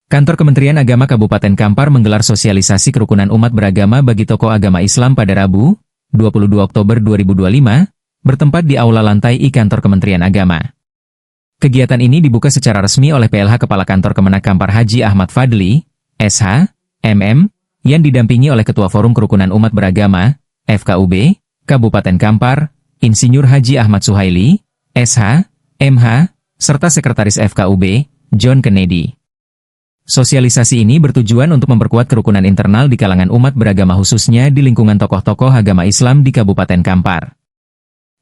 Kantor Kementerian Agama Kabupaten Kampar menggelar sosialisasi kerukunan umat beragama bagi tokoh agama Islam pada Rabu, 22 Oktober 2025, bertempat di Aula Lantai I Kantor Kementerian Agama. Kegiatan ini dibuka secara resmi oleh PLH Kepala Kantor Kemenak Kampar Haji Ahmad Fadli, SH, MM, yang didampingi oleh Ketua Forum Kerukunan Umat Beragama, FKUB, Kabupaten Kampar, Insinyur Haji Ahmad Suhaili, SH, MH, serta Sekretaris FKUB, John Kennedy. Sosialisasi ini bertujuan untuk memperkuat kerukunan internal di kalangan umat beragama khususnya di lingkungan tokoh-tokoh agama Islam di Kabupaten Kampar.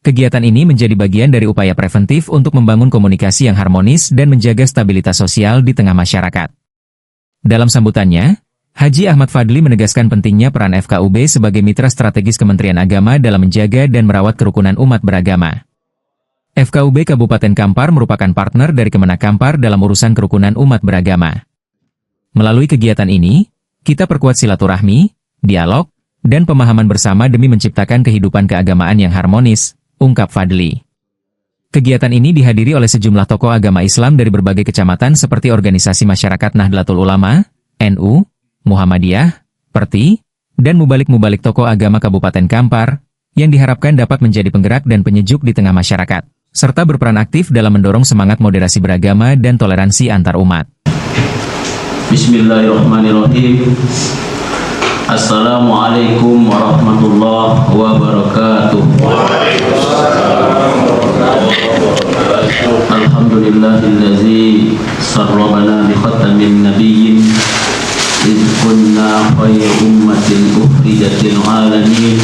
Kegiatan ini menjadi bagian dari upaya preventif untuk membangun komunikasi yang harmonis dan menjaga stabilitas sosial di tengah masyarakat. Dalam sambutannya, Haji Ahmad Fadli menegaskan pentingnya peran FKUB sebagai mitra strategis Kementerian Agama dalam menjaga dan merawat kerukunan umat beragama. FKUB Kabupaten Kampar merupakan partner dari Kemenak Kampar dalam urusan kerukunan umat beragama. Melalui kegiatan ini, kita perkuat silaturahmi, dialog, dan pemahaman bersama demi menciptakan kehidupan keagamaan yang harmonis, ungkap Fadli. Kegiatan ini dihadiri oleh sejumlah tokoh agama Islam dari berbagai kecamatan seperti Organisasi Masyarakat Nahdlatul Ulama, NU, Muhammadiyah, Perti, dan mubalik-mubalik tokoh agama Kabupaten Kampar, yang diharapkan dapat menjadi penggerak dan penyejuk di tengah masyarakat, serta berperan aktif dalam mendorong semangat moderasi beragama dan toleransi antar umat. Bismillahirrahmanirrahim. Assalamualaikum warahmatullahi wabarakatuh. Alhamdulillahillazi sarrabana bi khatamin nabiyyin iz kunna khayra ummatin ukhrijat lil alamin.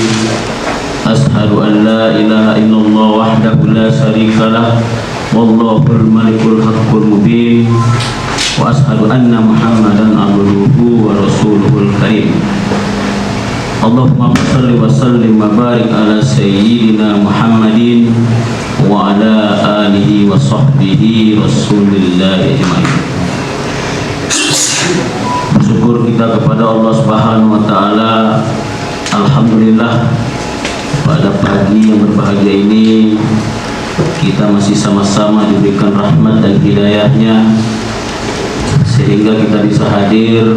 Ashhadu an la ilaha illallah wahdahu la syarika lah wallahul malikul haqqul mubin. Wa ashhadu anna Muhammadan abduhu wa rasuluhul karim. Allahumma shalli wa sallim wa barik ala sayyidina Muhammadin wa ala alihi wa sahbihi rasulillahi ajma'in. Bersyukur kita kepada Allah Subhanahu wa taala. Alhamdulillah, pada pagi yang berbahagia ini kita masih sama-sama diberikan rahmat dan hidayahnya sehingga kita bisa hadir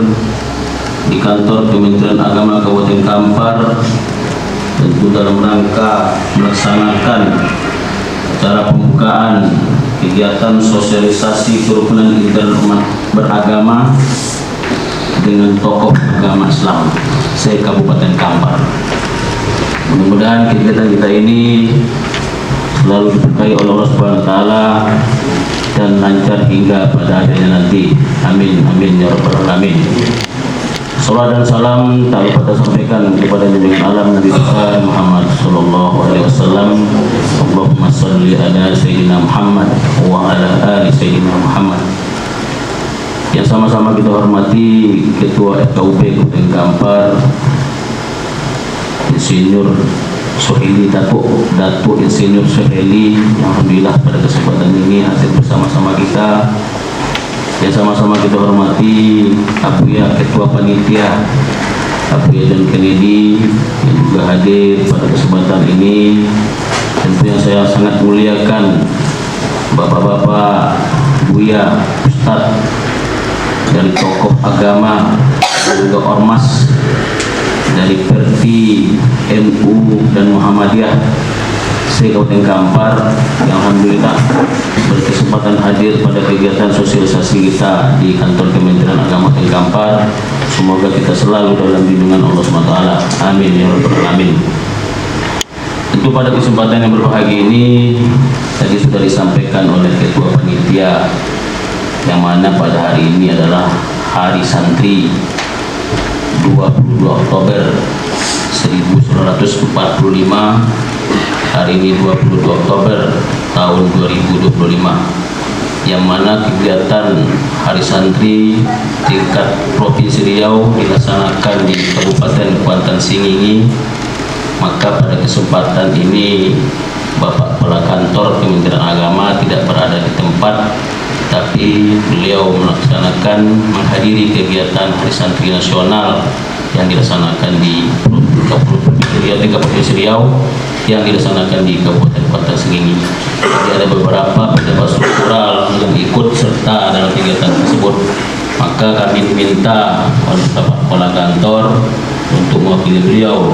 di kantor Kementerian Agama Kabupaten Kampar, tentu dalam rangka melaksanakan acara pembukaan kegiatan sosialisasi kerukunan internal umat beragama dengan tokoh agama Islam se-Kabupaten Kampar. Mudah-mudahan kegiatan kita ini selalu diberkahi oleh Allah Subhanahu wa taala dan lancar hingga pada akhirnya nanti. Amin amin ya rabbal alamin. Salawat dan salam tak lupa kita sampaikan kepada junjungan alam Nabi besar Muhammad sallallahu alaihi wasallam. Allahumma shalli ala sayyidina Muhammad wa ala ali sayyidina Muhammad. Yang sama-sama kita hormati Ketua FKUB Kabupaten Kampar, Insinyur Suhaili, Datuk Insinyur Suhaili, yang alhamdulillah pada kesempatan ini hadir bersama-sama kita. Yang sama-sama kita hormati Abuya Ketua Panitia, Abuya John Kennedy, yang juga hadir pada kesempatan ini. Tentu yang saya sangat muliakan Bapak-bapak, Buya, Ustadz dari tokoh agama dan juga ormas dari Perti, NU dan Muhammadiyah se-Kabupaten Kampar yang alhamdulillah berkesempatan hadir pada kegiatan sosialisasi kita di kantor Kementerian Agama Kabupaten Kampar. Semoga kita selalu dalam lindungan Allah SWT. Amin ya rabbal alamin. Tentu pada kesempatan yang berbahagia ini tadi sudah disampaikan oleh Ketua Panitia, yang mana pada hari ini adalah Hari Santri 22 Oktober 1945. Hari ini 22 Oktober tahun 2025, yang mana kegiatan Hari Santri tingkat Provinsi Riau dilaksanakan di Kabupaten Kuantan Singingi. Maka pada kesempatan ini Bapak Kepala Kantor Kementerian Agama tidak berada di tempat, tapi beliau melaksanakan menghadiri kegiatan Hari Santri Nasional yang dilaksanakan di Provinsi Riau yang dilaksanakan di Kabupaten Kuantan Singingi. Jadi ada beberapa pejabat struktural yang ikut serta dalam kegiatan tersebut. Maka kami diminta oleh Bapak Kepala Kantor untuk mewakili beliau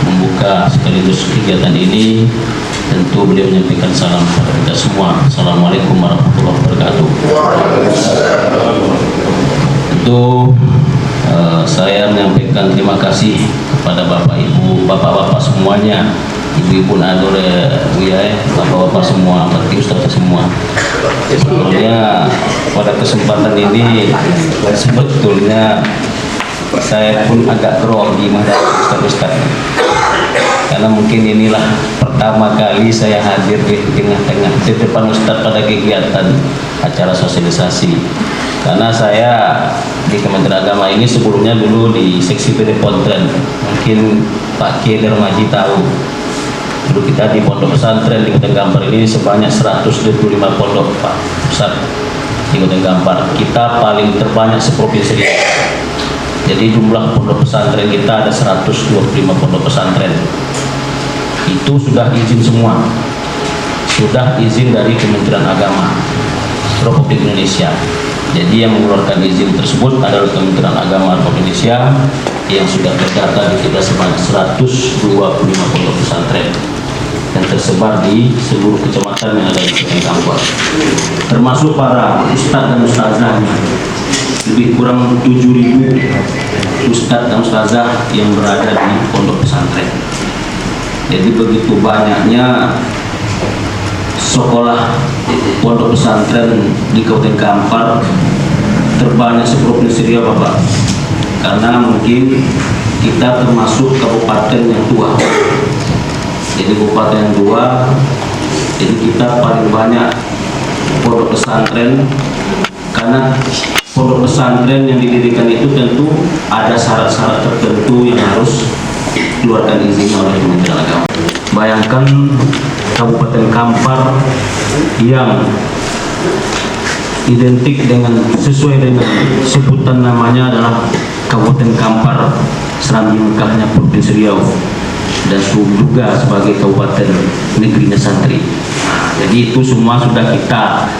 membuka sekaligus kegiatan ini. Tentu beliau menyampaikan salam kepada kita semua. Assalamualaikum warahmatullahi wabarakatuh. Tentu saya menyampaikan terima kasih kepada Bapak Ibu, Bapak-Bapak semuanya, Ibu-ibu Nador, Bapak-Bapak semua, berarti Ustaz semua. Sebetulnya pada kesempatan ini sebetulnya saya pun agak grogi menghadapi Ustaz, karena mungkin inilah pertama kali saya hadir di tengah-tengah di depan Ustaz pada kegiatan acara sosialisasi. Karena saya di Kementerian Agama ini sebelumnya dulu di seksi PD Pontren, mungkin Pak Kiai Dermaji tahu. Dulu kita di pondok pesantren di Kota Kampar ini sebanyak 125 pondok, Pak Ustaz, di Kota Kampar. Kita paling terbanyak seprovinsi Riau. Jadi jumlah pondok pesantren kita ada 125 pondok pesantren. Itu sudah izin semua, sudah izin dari Kementerian Agama Republik Indonesia. Jadi yang mengeluarkan izin tersebut adalah Kementerian Agama Republik Indonesia yang sudah terdata di kita sebanyak 125 pondok pesantren yang tersebar di seluruh kecamatan yang ada di Kota Kampar, termasuk para ustadz dan ustazahnya. Lebih kurang 7.000 ustadz dan ustazah yang berada di pondok pesantren. Jadi begitu banyaknya sekolah pondok pesantren di Kabupaten Kampar, terbanyak seprovinsi Riau, Bapak. Karena mungkin kita termasuk kabupaten yang tua. Jadi kabupaten yang tua, jadi kita paling banyak pondok pesantren. Karena pondok pesantren yang didirikan itu tentu ada syarat-syarat tertentu yang harus keluarkan izin oleh Kementerian Agama. Bayangkan Kabupaten Kampar yang identik dengan sesuai dengan sebutan namanya adalah Kabupaten Kampar, Serambi Mekahnya Provinsi Riau, dan juga sebagai Kabupaten Negerinya Santri. Jadi itu semua sudah kita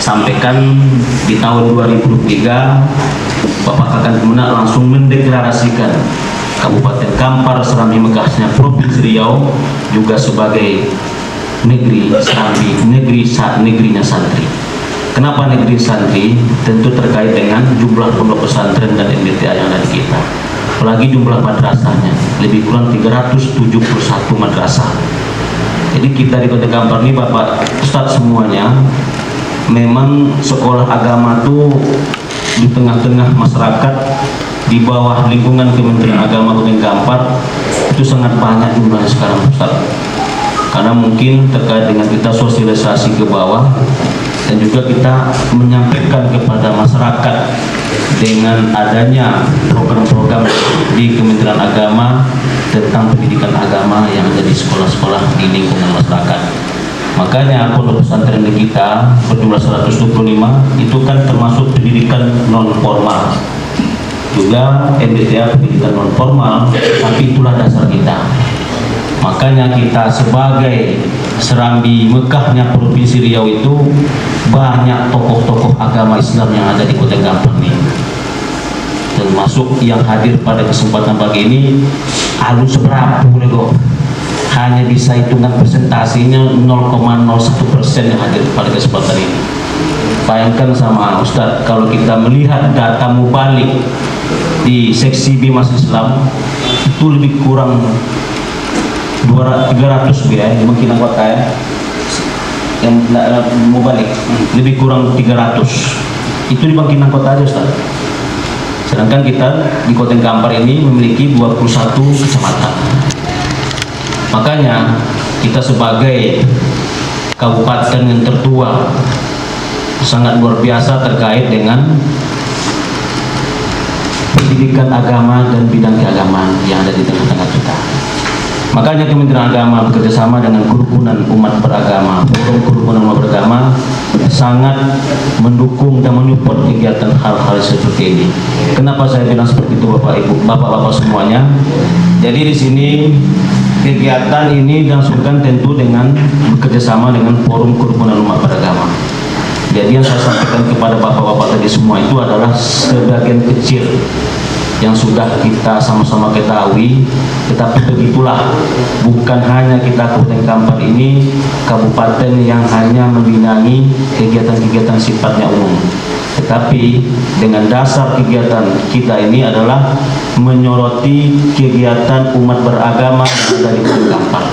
sampaikan di tahun 2023. Bapak Kakan Kemenak langsung mendeklarasikan Kabupaten Kampar, Serambi Mekahnya Provinsi Riau juga sebagai negeri Serambi, negerinya santri. Kenapa negeri santri? Tentu terkait dengan jumlah pondok pesantren dan MBTA yang ada di kita. Apalagi jumlah madrasahnya, lebih kurang 371 madrasah. Jadi kita di Kota Kampar ini, Bapak Ustadz semuanya, memang sekolah agama tuh di tengah-tengah masyarakat, di bawah lingkungan Kementerian Agama Kota Kampar itu sangat banyak jumlahnya sekarang, Ustaz. Karena mungkin terkait dengan kita sosialisasi ke bawah dan juga kita menyampaikan kepada masyarakat dengan adanya program-program di Kementerian Agama tentang pendidikan agama yang ada di sekolah-sekolah di lingkungan masyarakat. Makanya pondok pesantren di kita berjumlah 125 itu kan termasuk pendidikan non formal, juga MBTA pendidikan non formal, tapi itulah dasar kita. Makanya kita sebagai Serambi Mekahnya Provinsi Riau itu banyak tokoh-tokoh agama Islam yang ada di Kota Kampar ini, termasuk yang hadir pada kesempatan pagi ini alun seberapa nego, hanya bisa hitungan presentasinya 0,01% yang hadir pada kesempatan ini. Bayangkan sama Ustadz, kalau kita melihat data mubalik di seksi Bimas Islam itu lebih kurang 300 ya, mungkin anggota ya, yang mubalik lebih kurang 300 itu di Bangkinang Kota aja, Ustaz. Sedangkan kita di Kota Kampar ini memiliki 21 kecamatan. Makanya kita sebagai kabupaten yang tertua sangat luar biasa terkait dengan pendidikan agama dan bidang keagamaan yang ada di tengah-tengah kita. Makanya Kementerian Agama bekerjasama dengan Kerukunan Umat Beragama, Forum Kerukunan Umat Beragama sangat mendukung dan menyupport kegiatan hal-hal seperti ini. Kenapa saya bilang seperti itu, Bapak Ibu, Bapak-bapak semuanya? Jadi di sini kegiatan ini dilangsungkan tentu dengan bekerjasama dengan Forum Kerukunan Umat Beragama. Jadi yang saya sampaikan kepada bapak-bapak tadi semua itu adalah sebagian kecil yang sudah kita sama-sama ketahui, tetapi begitulah, bukan hanya kita Kabupaten Kampar ini kabupaten yang hanya membinangi kegiatan-kegiatan sifatnya umum, tetapi dengan dasar kegiatan kita ini adalah menyoroti kegiatan umat beragama yang ada di Kabupaten Kampar.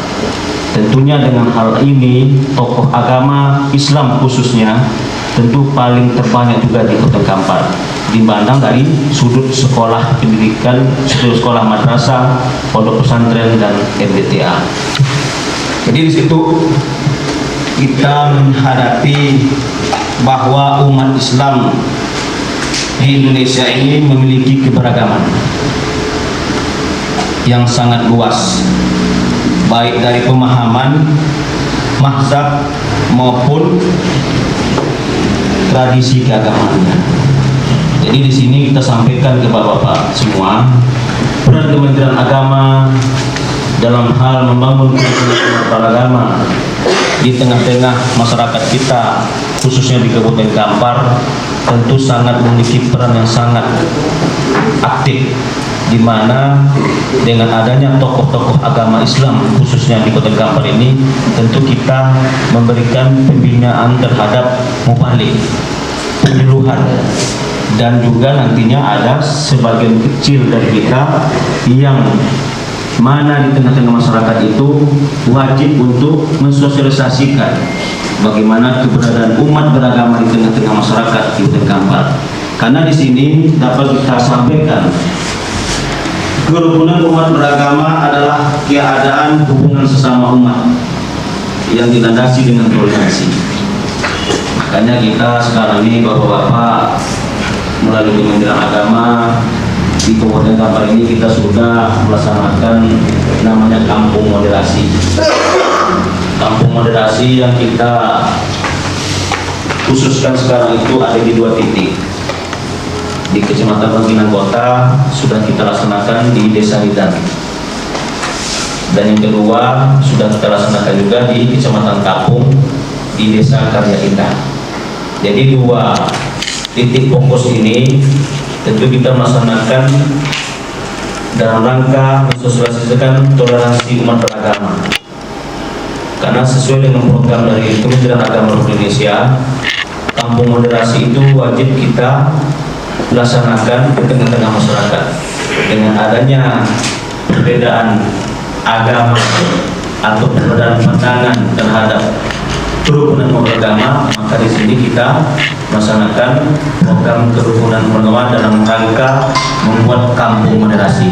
Tentunya dengan hal ini tokoh agama Islam khususnya tentu paling terbanyak juga di Kabupaten Kampar, dipandang dari sudut sekolah pendidikan, sudut sekolah madrasah, pondok pesantren dan MDTA. Jadi di situ kita menghadapi bahwa umat Islam di Indonesia ini memiliki keberagaman yang sangat luas, baik dari pemahaman, mazhab maupun tradisi keagamaannya. Jadi di sini kita sampaikan ke bapak-bapak semua, peran Kementerian Agama dalam hal membangun kerukunan beragama di tengah-tengah masyarakat kita, khususnya di Kabupaten Kampar, tentu sangat memiliki peran yang sangat aktif, di mana dengan adanya tokoh-tokoh agama Islam khususnya di Kabupaten Kampar ini, tentu kita memberikan pembinaan terhadap mubalik, penyuluhan, dan juga nantinya ada sebagian kecil dari kita yang mana di tengah-tengah masyarakat itu wajib untuk mensosialisasikan bagaimana keberadaan umat beragama di tengah-tengah masyarakat di Kabupaten Kampar. Karena di sini dapat kita sampaikan, kerukunan umat beragama adalah keadaan hubungan sesama umat yang dilandasi dengan toleransi. Makanya kita sekarang ini bapak-bapak melalui Kementerian Agama di Kabupaten Kampar ini kita sudah melaksanakan namanya kampung moderasi. Kampung moderasi yang kita khususkan sekarang itu ada di 2 titik. Di Kecamatan Bangkinang Kota sudah kita laksanakan di Desa Lidan, dan yang kedua sudah kita laksanakan juga di Kecamatan Kapung di Desa Karya Indah. Jadi 2 titik fokus ini tentu kita melaksanakan dalam rangka mensosialisasikan toleransi umat beragama, karena sesuai dengan program dari Kementerian Agama Indonesia, kampung moderasi itu wajib kita laksanakan di tengah-tengah masyarakat. Dengan adanya perbedaan agama atau perbedaan pandangan terhadap kerukunan beragama, maka di sini kita melaksanakan program kerukunan beragama dalam rangka membuat kampung moderasi.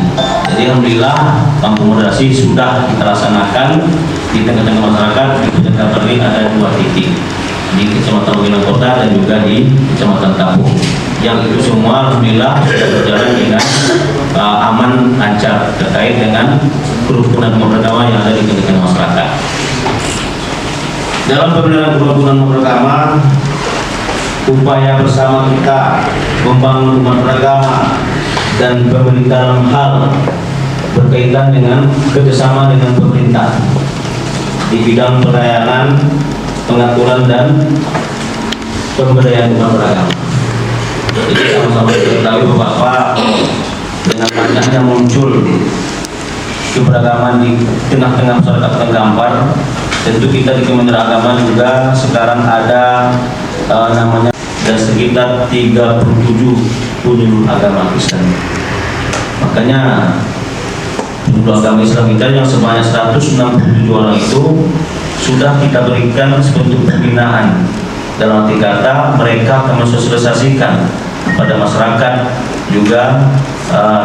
Jadi alhamdulillah kampung moderasi sudah kita laksanakan di tengah-tengah masyarakat. Di Kabupaten Kampar ini ada 2 titik, di Kecamatan Bangkinang Kota dan juga di Kecamatan Kapung. Yang itu semua alhamdulillah sudah berjalan dengan aman, lancar terkait dengan kerukunan beragama yang ada di tengah-tengah masyarakat. Dalam pembinaan kerukunan beragama, upaya bersama kita membangun umat beragama dan pemerintah dalam hal berkaitan dengan kerjasama dengan pemerintah di bidang pelayanan, pengaturan dan pemberdayaan umat beragama. Jadi sama-sama diketahui Bapak, dengan banyaknya muncul keberagaman di tengah-tengah masyarakat Kabupaten Kampar, tentu kita di Kementerian Agama juga sekarang ada namanya dan sekitar 37 penyuluh agama Kristen. Makanya penyuluh agama Islam kita yang sebanyak 167 orang itu sudah kita berikan sebentuk pembinaan. Dalam arti kata mereka akan mensosialisasikan pada masyarakat juga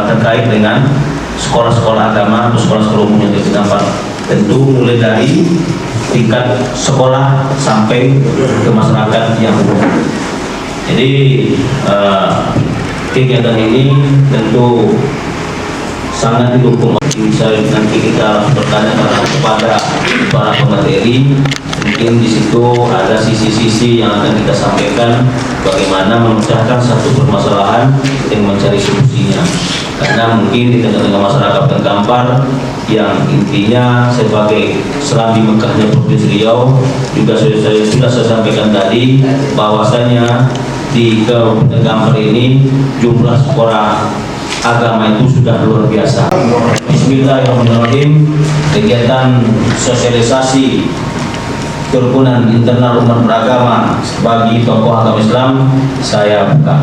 terkait dengan sekolah-sekolah agama atau sekolah-sekolah umum yang terdampak. Tentu mulai dari tingkat sekolah sampai ke masyarakat yang umum. Jadi kegiatan ini tentu sangat didukung. Bisa nanti kita bertanya kepada para pemateri, tentu mungkin di situ ada sisi-sisi yang akan kita sampaikan bagaimana memecahkan satu permasalahan yang mencari solusinya. Karena mungkin di tengah-tengah masyarakat Kampar yang intinya sebagai serambi Mekahnya Provinsi Riau, juga sudah saya sampaikan tadi bahwasanya di Kabupaten Kampar ini jumlah sekolah agama itu sudah luar biasa. Bismillahirrahmanirrahim. Kegiatan sosialisasi kerukunan internal umat beragama bagi tokoh agama Islam saya buka.